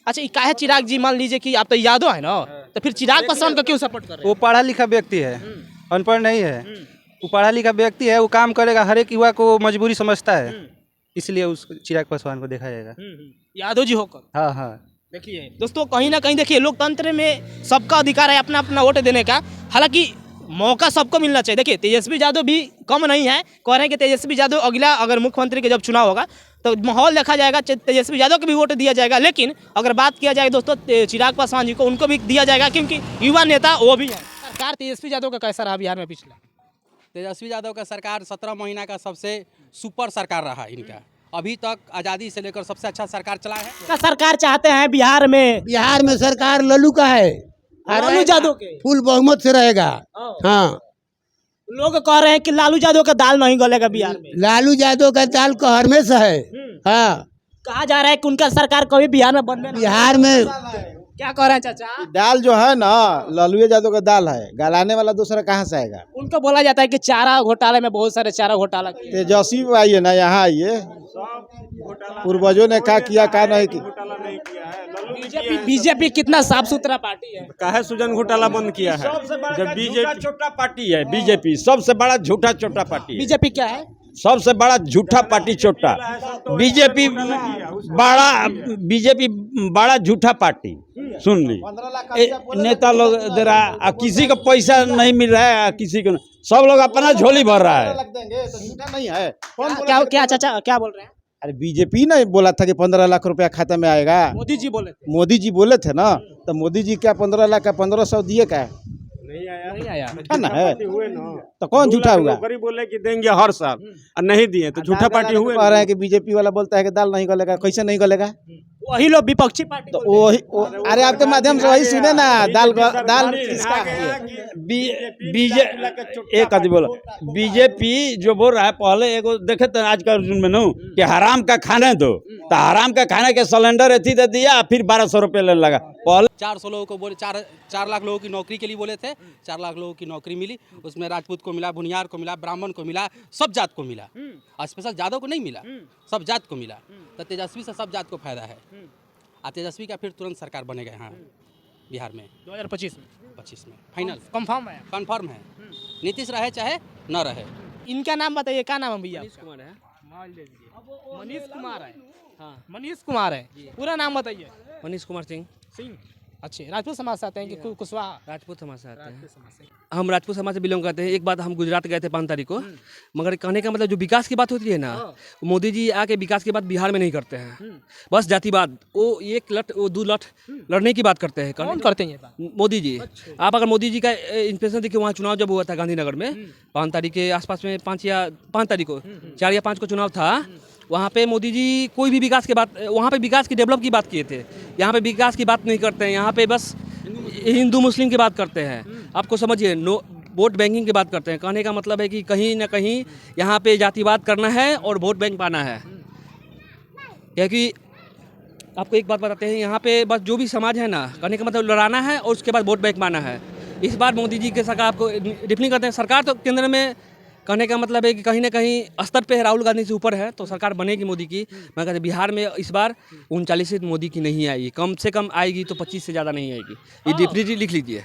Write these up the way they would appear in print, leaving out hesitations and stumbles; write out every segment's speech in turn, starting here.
अच्छा ये काहे चिराग जी, मान लीजिए कि आप तो यादव है ना, तो फिर चिराग पासवान को क्यों सपोर्ट कर रहे वो पढ़ा लिखा व्यक्ति है, अनपढ़ नहीं है। वो पढ़ा लिखा व्यक्ति है, वो काम करेगा, हर एक युवा को मजबूरी समझता है, इसलिए उस चिराग पासवान को देखा जाएगा। यादव जी होकर? हाँ हाँ। देखिए दोस्तों, कहीं ना कहीं देखिए लोकतंत्र में सबका अधिकार है अपना अपना वोट देने का, हालांकि मौका सबको मिलना चाहिए। देखिए तेजस्वी यादव भी कम नहीं है, कह रहे हैं कि तेजस्वी यादव अगला अगर मुख्यमंत्री के जब चुनाव होगा तो माहौल देखा जाएगा, तेजस्वी यादव को भी वोट दिया जाएगा। लेकिन अगर बात किया जाए दोस्तों चिराग पासवान जी को, उनको भी दिया जाएगा क्योंकि युवा नेता वो भी है। सरकार तेजस्वी यादव का कैसा रहा बिहार में पिछला? तेजस्वी यादव का सरकार 17 महीना का सबसे सुपर सरकार रहा इनका, अभी तक आज़ादी से लेकर सबसे अच्छा सरकार चला है। क्या सरकार चाहते हैं बिहार में? बिहार में सरकार लल्लू का है, लालू यादव के फुल बहुमत से रहेगा। हाँ, लोग कह रहे हैं कि लालू यादव का दाल नहीं गलेगा बिहार में। लालू यादव का दाल कहर में से है। हाँ, कहा जा रहा है कि उनका सरकार कभी बिहार में बनने नहीं। बिहार में क्या कह रहे हैं चाचा? दाल जो है ना, लालू यादव का दाल है, गलाने वाला दूसरा कहाँ से आएगा? उनको बोला जाता है कि चारा घोटाले में बहुत सारे चारा घोटाला किए। तेजस्वी आइए ना, यहाँ आइए, पूर्वजों ने क्या किया क्या नहीं किया। बीजेपी कितना साफ सुथरा पार्टी है। काहे सुजन घोटाला बंद किया है? जब बीजेपी छोटा पार्टी है, बीजेपी सबसे बड़ा झूठा छोटा पार्टी है। बीजेपी क्या है? सबसे बड़ा झूठा पार्टी छोटा, बीजेपी बड़ा झूठा पार्टी। सुन ली नेता लोग दे रहा है, किसी को पैसा नहीं मिल रहा है, किसी को सब लोग अपना झोली भर रहा है। नहीं है। क्या चाचा क्या बोल रहे हैं? अरे बीजेपी ने बोला था कि 15 लाख रुपया खाता में आएगा। मोदी जी बोले थे। मोदी जी बोले थे ना, तो मोदी जी क्या 15 लाख का 1500 दिए क्या? नहीं आया। झूठा ना है, तो कौन झूठा हुआ? गरीब बोले कि देंगे हर साल और नहीं दिए तो झूठा पार्टी हुए। कह रहे हैं कि बीजेपी वाला बोलता है कि दाल नहीं गलेगा, कैसे नहीं गलेगा? वही लोग विपक्षी पार्टी तो वही अरे आपके माध्यम से वही सुने ना, दाल किसका है? एक आदमी बोला बीजेपी जो बोल रहा है, पहले एगो देखे तो आज का में नो कि हराम का खाने दो, तो हराम का खाने के सिलेंडर एथी दे दिया, फिर 1200 रुपये लेने लगा। पहले 400 लोगों को बोले, 4 लाख लोगों की नौकरी के लिए बोले थे, 4 लाख लोगों की नौकरी मिली, उसमें राजपूत को मिला, भुनियार को मिला, ब्राह्मण को मिला, सब जात को मिला, स्पेशल यादव को नहीं मिला, सब जात को मिला। तो तेजस्वी से सब जात को फायदा है, और तेजस्वी का फिर तुरंत सरकार बनेगा यहाँ बिहार में 2025 में फाइनल कंफर्म है। नीतीश रहे चाहे न रहे। इनका नाम बताइए, क्या नाम है भैया? मनीष कुमार है। मनीष कुमार है। हाँ, मनीष कुमार है, पूरा नाम बताइए। मनीष कुमार सिंह। अच्छे राजपूत समाज से आते हैं कि कुशवाहा? राजपूत समाज से आते हैं। हम राजपूत समाज से बिलोंग करते हैं। एक बात, हम गुजरात गए थे 5 तारीख को, मगर कहने का मतलब जो विकास की बात होती है ना, मोदी जी आके विकास की बात बिहार में नहीं करते हैं, बस जातिवाद, वो एक लट वो 2 लट लड़ने की बात करते हैं। कौन करते हैं ये बात? मोदी जी। आप अगर मोदी जी का इंस्पिरेशन देखिए, वहाँ चुनाव जब हुआ था गांधीनगर में 5 तारीख के आसपास में, 5 तारीख को 4 या 5 को चुनाव था, वहाँ पे मोदी जी कोई भी विकास की बात, वहाँ पे विकास की डेवलप की बात किए थे। यहाँ पे विकास की बात नहीं करते हैं, यहाँ पे बस हिंदू मुस्लिम की बात करते हैं। आपको समझिए, वोट बैंकिंग की बात करते हैं। कहने का मतलब है कि कहीं ना कहीं यहाँ पे जातिवाद करना है और वोट बैंक पाना है। क्योंकि आपको एक बात बताते हैं, यहाँ पे बस जो भी समाज है ना, कहने का मतलब लड़ाना है और उसके बाद वोट बैंक पाना है। इस बार मोदी जी के सरकार आपको डिफलिंग करते हैं। सरकार तो केंद्र में, कहने का मतलब है कि कहीं ना कहीं स्तर पे राहुल गांधी से ऊपर है, तो सरकार बनेगी मोदी की। मैं कहते बिहार में इस बार 39 सीट मोदी की नहीं आएगी, कम से कम आएगी तो 25 से ज़्यादा नहीं आएगी। ये डेफिनेटली लिख लीजिए,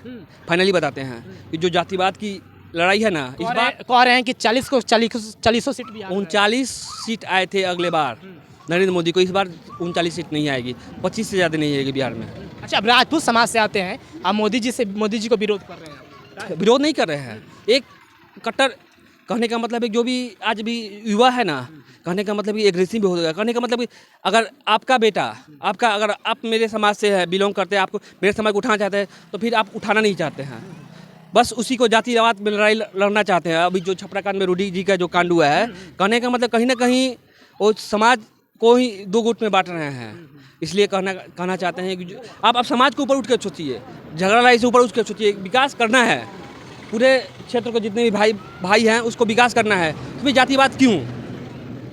फाइनली बताते हैं कि जो जातिवाद की लड़ाई है ना, इस बार कह रहे हैं कि 40 सीट भी 39 सीट आए थे अगले बार नरेंद्र मोदी को, इस बार 39 सीट नहीं आएगी, 25 से ज़्यादा नहीं आएगी बिहार में। अच्छा, अब राजपूत समाज से आते हैं, आप मोदी जी को विरोध कर रहे हैं? विरोध नहीं कर रहे हैं, एक कट्टर, कहने का मतलब है जो भी आज भी युवा है ना, कहने का मतलब कि एग्रेसिव भी हो गया। कहने का मतलब कि अगर आपका बेटा, अगर आप मेरे समाज से है, बिलोंग करते हैं, आपको मेरे समाज को उठाना चाहते हैं, तो फिर आप उठाना नहीं चाहते हैं, बस उसी को जातिवाद में लड़ाई लड़ना चाहते हैं। अभी जो छपरा कांड में रूडी जी का जो कांड हुआ है, कहने का मतलब कहीं ना कहीं वो समाज को ही 2 गुट में बांट रहे हैं। इसलिए कहना चाहते हैं कि आप समाज के ऊपर उठ कर सोचिए, झगड़ा लड़ाई से ऊपर उठ कर सोचिए। विकास करना है, पूरे क्षेत्र को जितने भी भाई हैं उसको विकास करना है, उसमें जातिवाद क्यों?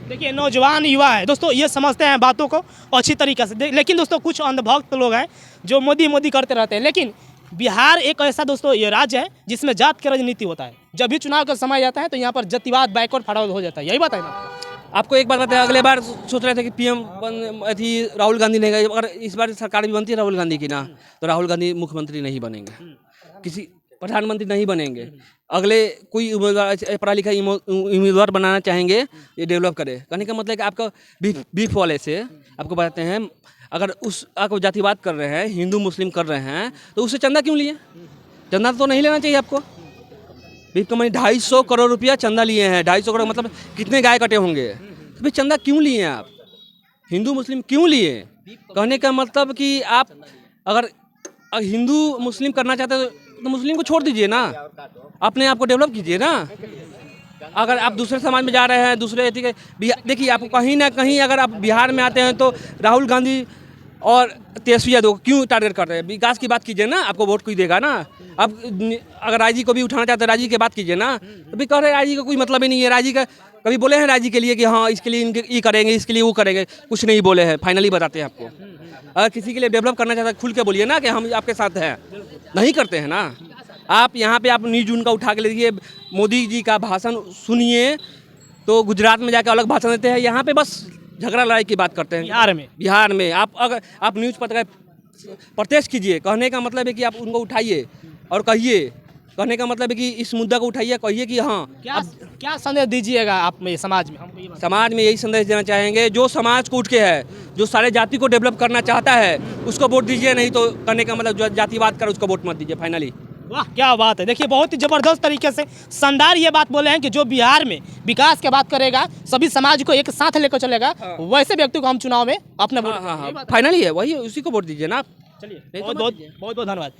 देखिए, नौजवान युवा है दोस्तों, ये समझते हैं बातों को अच्छी तरीके से। लेकिन दोस्तों कुछ अंधभक्त लोग हैं जो मोदी करते रहते हैं। लेकिन बिहार एक ऐसा दोस्तों ये राज्य है जिसमें जात की राजनीति होता है। जब भी चुनाव का समय आता है तो यहाँ पर जातिवाद बैकवर्ड फॉरवर्ड हो जाता है। यही बात है ना? आपको एक बात बताया, अगले बार सोच रहे थे कि पीएम अथी राहुल गांधी नहीं गए, अगर इस बार सरकार भी बनती है राहुल गांधी की ना, तो राहुल गांधी मुख्यमंत्री नहीं बनेंगे, किसी प्रधानमंत्री नहीं बनेंगे। अगले कोई उम्मीदवार पढ़ा लिखा उम्मीदवार बनाना चाहेंगे, ये डेवलप करे। कहने का मतलब कि आपका बीफ वाले से आपको बताते हैं, अगर उस आपको जातिवाद कर रहे हैं, हिंदू मुस्लिम कर रहे हैं, तो उससे चंदा क्यों लिए? चंदा तो नहीं लेना चाहिए आपको। बीफ कंपनी 250 करोड़ रुपया चंदा लिए हैं, 250 करोड़ मतलब कितने गाय कटे होंगे, तो भाई चंदा क्यों लिए आप? हिंदू मुस्लिम क्यों लिए? कहने का मतलब कि आप अगर हिंदू मुस्लिम करना चाहते हो तो मुस्लिम को छोड़ दीजिए ना, अपने आप को डेवलप कीजिए ना। अगर आप दूसरे समाज में जा रहे हैं, दूसरे देखिए आपको कहीं ना कहीं अगर आप बिहार में आते हैं तो राहुल गांधी और तेजस्वी यादव क्यों टारगेट कर रहे हैं? विकास की बात कीजिए ना, आपको वोट कोई देगा ना। अब अगर राजी को भी उठाना चाहते हैं, राजी की बात कीजिए ना, तो भी कह रहे हैं राजी का कोई मतलब ही नहीं है। राजी का कभी बोले हैं राजी के लिए कि हाँ इसके लिए इनके ये करेंगे, इसके लिए वो करेंगे? कुछ नहीं बोले हैं, फाइनली बताते हैं आपको। अगर किसी के लिए डेवलप करना चाहते हैं खुल के बोलिए ना कि हम आपके साथ हैं, नहीं करते हैं ना। आप यहाँ पे आप न्यूज उनका उठा के लीजिए, मोदी जी का भाषण सुनिए तो गुजरात में जाकर अलग भाषण देते हैं, यहाँ पे बस झगड़ा लड़ाई की बात करते हैं। बिहार में आप अगर आप न्यूज़ पत्रकार प्रत्यक्ष कीजिए, कहने का मतलब है कि आप उनको उठाइए और कहिए, कहने का मतलब है कि इस मुद्दा को उठाइए, कहिए कि हाँ क्या संदेश दीजिएगा आप में समाज में? समाज में यही संदेश देना चाहेंगे, जो समाज को उठ के है, जो सारे जाति को डेवलप करना चाहता है उसको वोट दीजिए, नहीं तो कहने का मतलब जो जातिवाद कर उसको वोट मत दीजिए। फाइनली वाह क्या बात है। देखिए बहुत ही जबरदस्त तरीके से शानदार ये बात बोले हैं कि जो बिहार में विकास की बात करेगा, सभी समाज को एक साथ लेकर चलेगा, वैसे व्यक्ति को हम चुनाव में अपना वोट। फाइनली है वही, उसी को वोट दीजिए ना आप। चलिए बहुत बहुत धन्यवाद।